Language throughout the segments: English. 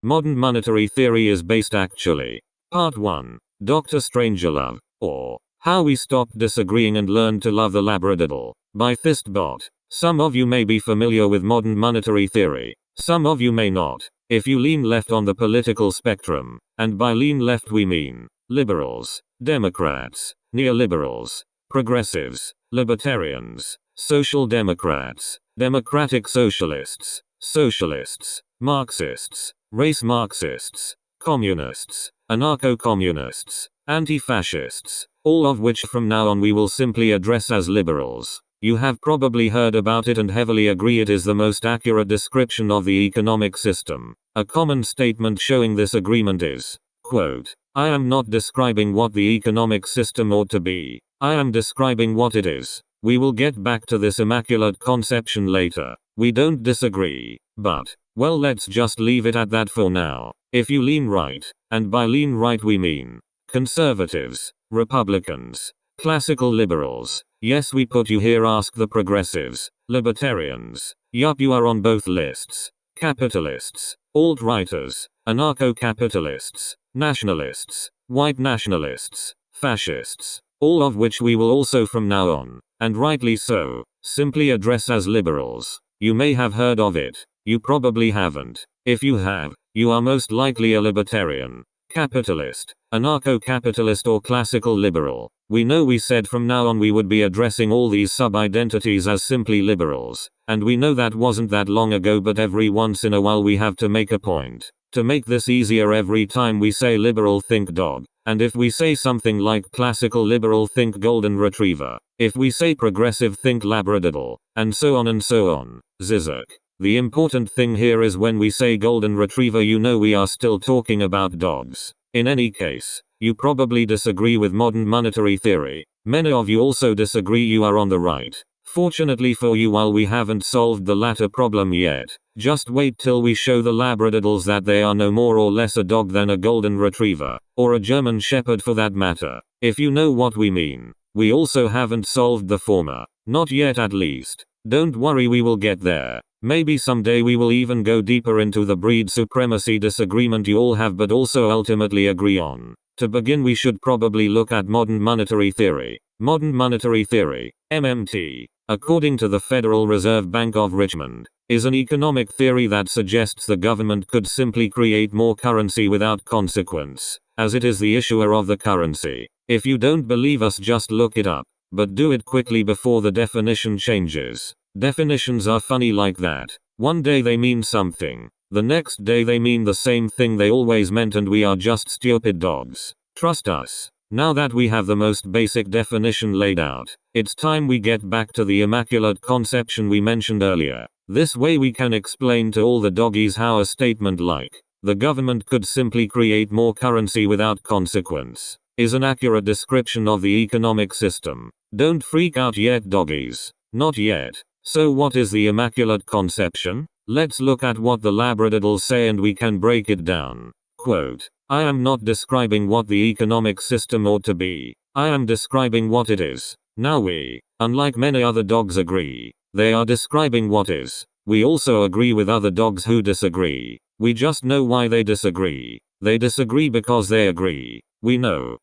modern monetary theory is based actually. Part 1. Dr. Strangelove, or How We Stopped Disagreeing and Learned to Love the Labradaddle, by Fistbot. Some of you may be familiar with modern monetary theory. Some of you may not. If you lean left on the political spectrum, and by lean left we mean liberals, Democrats, neoliberals, progressives, libertarians, social democrats, democratic socialists, socialists, Marxists, race Marxists, communists, anarcho-communists, anti-fascists, all of which from now on we will simply address as liberals. You have probably heard about it and heavily agree it is the most accurate description of the economic system. A common statement showing this agreement is, quote, I am not describing what the economic system ought to be. I am describing what it is. We will get back to this immaculate conception later. We don't disagree. But, well, let's just leave it at that for now. If you lean right, and by lean right we mean conservatives, Republicans, classical liberals. Yes, we put you here. Ask the progressives, libertarians. Yup, you are on both lists. Capitalists, alt-righters, anarcho-capitalists, nationalists, white nationalists, fascists, all of which we will also from now on, and rightly so, simply address as liberals. You may have heard of it. You probably haven't. If you have, you are most likely a libertarian, capitalist, anarcho-capitalist or classical liberal. We know we said from now on we would be addressing all these sub-identities as simply liberals, and we know that wasn't that long ago, but every once in a while we have to make a point. To make this easier, every time we say liberal, think dog. And if we say something like classical liberal, think golden retriever. If we say progressive, think labradaddle. And so on and so on. Zizek. The important thing here is when we say golden retriever, you know we are still talking about dogs. In any case, you probably disagree with modern monetary theory. Many of you also disagree. You are on the right. Fortunately for you, while we haven't solved the latter problem yet, just wait till we show the labradaddles that they are no more or less a dog than a golden retriever, or a German shepherd for that matter, if you know what we mean. We also haven't solved the former. Not yet, at least. Don't worry, we will get there. Maybe someday we will even go deeper into the breed supremacy disagreement you all have but also ultimately agree on. To begin, we should probably look at modern monetary theory. Modern monetary theory, MMT, according to the Federal Reserve Bank of Richmond, is an economic theory that suggests the government could simply create more currency without consequence, as it is the issuer of the currency. If you don't believe us, just look it up, but do it quickly before the definition changes. Definitions are funny like that. One day they mean something, the next day they mean the same thing they always meant, and we are just stupid dogs. Trust us. Now that we have the most basic definition laid out, it's time we get back to the immaculate conception we mentioned earlier. This way we can explain to all the doggies how a statement like, the government could simply create more currency without consequence, is an accurate description of the economic system. Don't freak out yet, doggies. Not yet. So what is the immaculate conception? Let's look at what the labradaddles say and we can break it down. Quote, I am not describing what the economic system ought to be. I am describing what it is. Now we, unlike many other dogs, agree. They are describing what is. We also agree with other dogs who disagree. We just know why they disagree. They disagree because they agree. We know.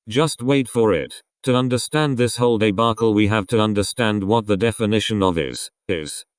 Just wait for it. To understand this whole debacle, we have to understand what the definition of is.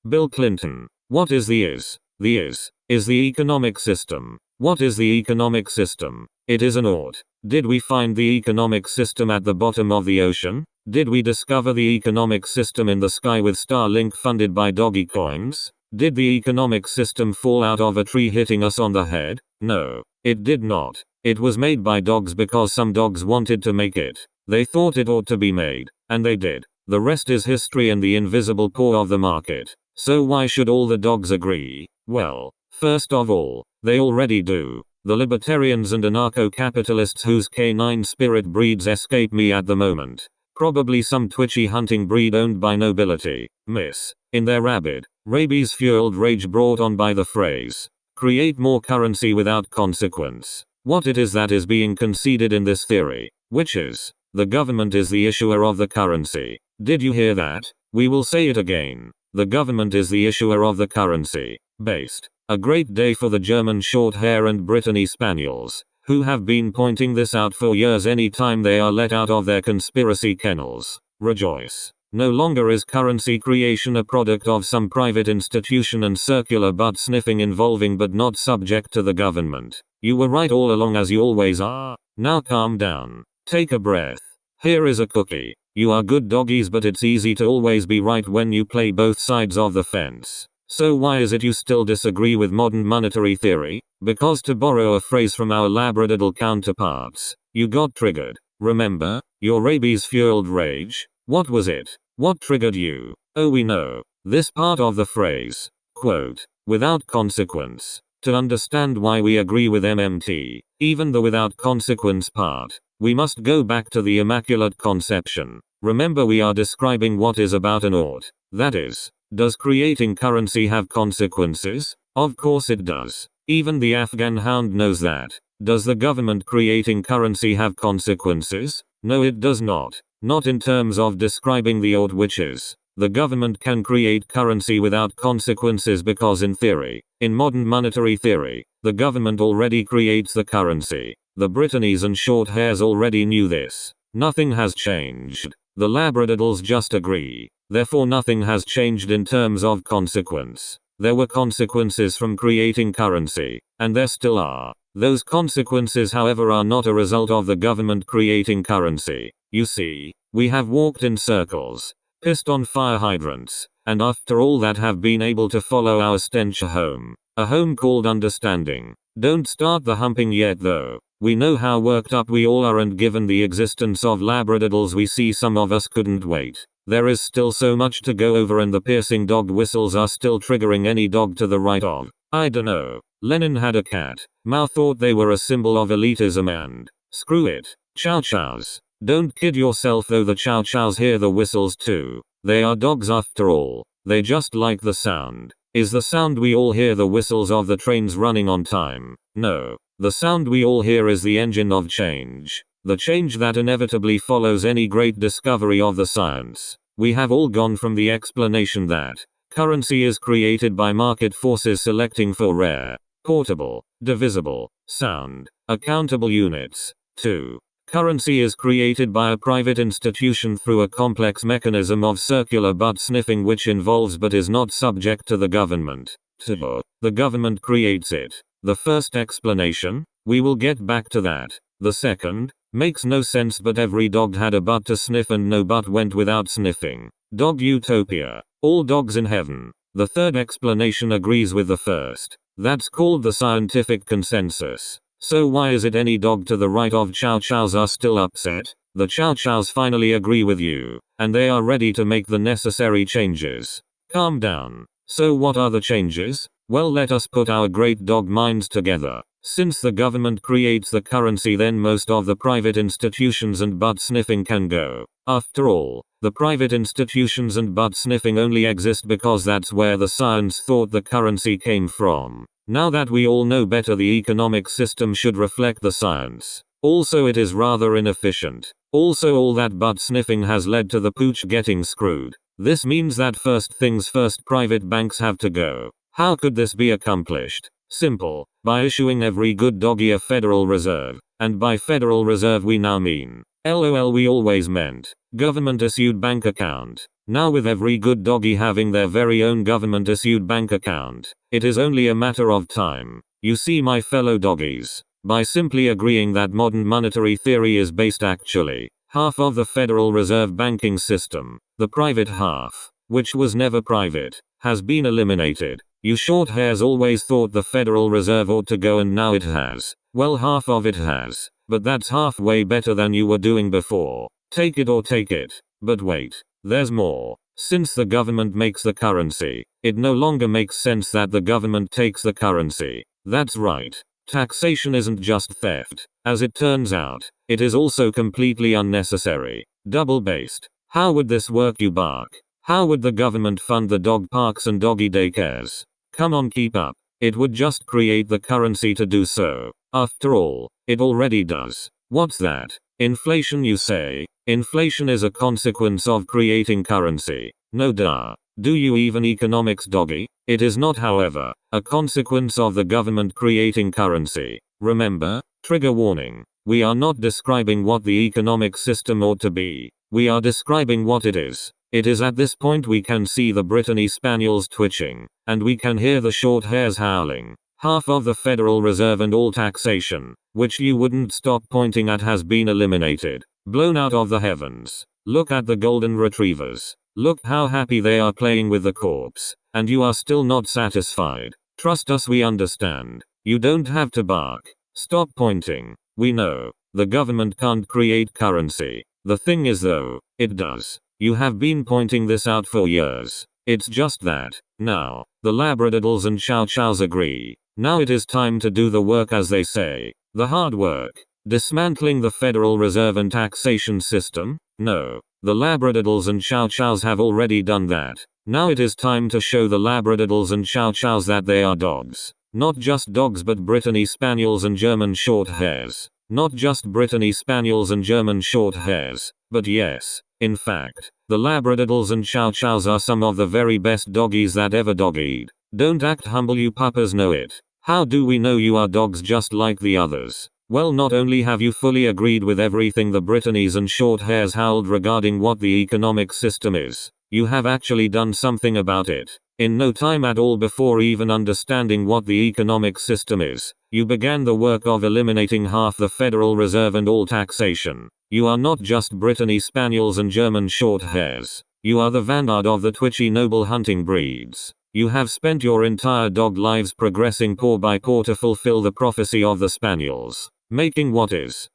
Bill Clinton. What is the is? The is the economic system. What is the economic system? It is an ought. Did we find the economic system at the bottom of the ocean? Did we discover the economic system in the sky with Starlink funded by doggy coins? Did the economic system fall out of a tree hitting us on the head? No, it did not. It was made by dogs because some dogs wanted to make it. They thought it ought to be made, and they did. The rest is history and the invisible paw of the market. So why should all the dogs agree? Well, first of all, they already do. The libertarians and anarcho-capitalists whose canine spirit breeds escape me at the moment. Probably some twitchy hunting breed owned by nobility, miss, in their rabid, rabies-fueled rage brought on by the phrase, create more currency without consequence. What it is that is being conceded in this theory, which is, the government is the issuer of the currency. Did you hear that? We will say it again. The government is the issuer of the currency, based A great day for the German Shorthair and Brittany Spaniels, who have been pointing this out for years anytime they are let out of their conspiracy kennels. Rejoice. No longer is currency creation a product of some private institution and circular butt sniffing involving but not subject to the government. You were right all along, as you always are. Now calm down. Take a breath. Here is a cookie. You are good doggies, but it's easy to always be right when you play both sides of the fence. So why is it you still disagree with modern monetary theory? Because, to borrow a phrase from our labradoodle counterparts, you got triggered. Remember? Your rabies-fueled rage? What was it? What triggered you? Oh, we know. This part of the phrase. Quote. Without consequence. To understand why we agree with MMT, even the without consequence part, we must go back to the Immaculate Conception. Remember, we are describing what is about an ought. That is, does creating currency have consequences? Of course it does. Even the Afghan hound knows that. Does the government creating currency have consequences? No, it does not. Not in terms of describing the ought, which is, the government can create currency without consequences because in theory, in modern monetary theory, the government already creates the currency. The Brittanies and Shorthairs already knew this. Nothing has changed. The labradoodles just agree. Therefore nothing has changed in terms of consequence. There were consequences from creating currency, and there still are. Those consequences, however, are not a result of the government creating currency. You see, we have walked in circles, pissed on fire hydrants, and after all that have been able to follow our stench home. A home called understanding. Don't start the humping yet though. We know how worked up we all are, and given the existence of labradoodles we see some of us couldn't wait. There is still so much to go over, and the piercing dog whistles are still triggering any dog to the right of, I dunno. Lenin had a cat. Mao thought they were a symbol of elitism and, screw it. Chow chows. Don't kid yourself though, the chow chows hear the whistles too. They are dogs after all. They just like the sound. Is the sound we all hear the whistles of the trains running on time? No. The sound we all hear is the engine of change. The change that inevitably follows any great discovery of the science. We have all gone from the explanation that currency is created by market forces selecting for rare, portable, divisible, sound, accountable units, to currency is created by a private institution through a complex mechanism of circular butt sniffing which involves but is not subject to the government. To the government creates it. The first explanation, we will get back to that. The second, makes no sense, but every dog had a butt to sniff and no butt went without sniffing. Dog utopia. All dogs in heaven. The third explanation agrees with the first. That's called the scientific consensus. So why is it any dog to the right of chow chows are still upset? The chow chows finally agree with you, and they are ready to make the necessary changes. Calm down. So what are the changes? Well, let us put our great dog minds together. Since the government creates the currency, then most of the private institutions and butt sniffing can go. After all, the private institutions and butt sniffing only exist because that's where the science thought the currency came from. Now that we all know better, the economic system should reflect the science. Also, it is rather inefficient. Also, all that butt sniffing has led to the pooch getting screwed. This means that first things first, private banks have to go. How could this be accomplished? Simple. By issuing every good doggy a Federal Reserve. And by Federal Reserve we now mean, LOL, we always meant, government issued bank account. Now with every good doggy having their very own government issued bank account, it is only a matter of time. You see, my fellow doggies, by simply agreeing that modern monetary theory is based actually, half of the Federal Reserve banking system, the private half, which was never private, has been eliminated. You Shorthairs always thought the Federal Reserve ought to go, and now it has. Well, half of it has. But that's halfway better than you were doing before. Take it or take it. But wait. There's more. Since the government makes the currency, it no longer makes sense that the government takes the currency. That's right. Taxation isn't just theft. As it turns out, it is also completely unnecessary. Double-based. How would this work, you bark? How would the government fund the dog parks and doggy daycares? Come on, keep up. It would just create the currency to do so. After all, it already does. What's that? Inflation, you say? Inflation is a consequence of creating currency. No duh. Do you even economics doggy? It is not, however, a consequence of the government creating currency. Remember, trigger warning. We are not describing what the economic system ought to be. We are describing what it is. It is at this point we can see the Brittany Spaniels twitching, and we can hear the short hairs howling. Half of the Federal Reserve and all taxation, which you wouldn't stop pointing at, has been eliminated, blown out of the heavens. Look at the golden retrievers. Look how happy they are playing with the corpse, and you are still not satisfied. Trust us, we understand. You don't have to bark. Stop pointing. We know. The government can't create currency. The thing is though, it does. You have been pointing this out for years. It's just that, now, the Labradoodles and Chow Chows agree. Now it is time to do the work, as they say. The hard work. Dismantling the Federal Reserve and taxation system? No. The Labradoodles and Chow Chows have already done that. Now it is time to show the Labradoodles and Chow Chows that they are dogs. Not just dogs, but Brittany Spaniels and German short hairs. Not just Brittany Spaniels and German short hairs, but yes, in fact, the Labradoodles and Chow Chows are some of the very best doggies that ever doggied. Don't act humble, you puppas know it. How do we know you are dogs just like the others? Well, not only have you fully agreed with everything the Brittany's and short hairs howled regarding what the economic system is, you have actually done something about it. In no time at all, before even understanding what the economic system is, you began the work of eliminating half the Federal Reserve and all taxation. You are not just Brittany Spaniels and German short hairs. You are the vanguard of the twitchy noble hunting breeds. You have spent your entire dog lives progressing paw by paw to fulfill the prophecy of the Spaniels. Making what is.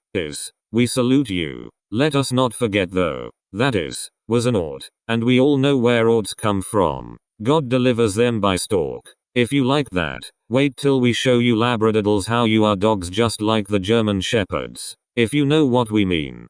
We salute you. Let us not forget though, that was an ought. And we all know where oughts come from. God delivers them by stalk. If you like that, wait till we show you Labradoodles how you are dogs just like the German Shepherds. If you know what we mean.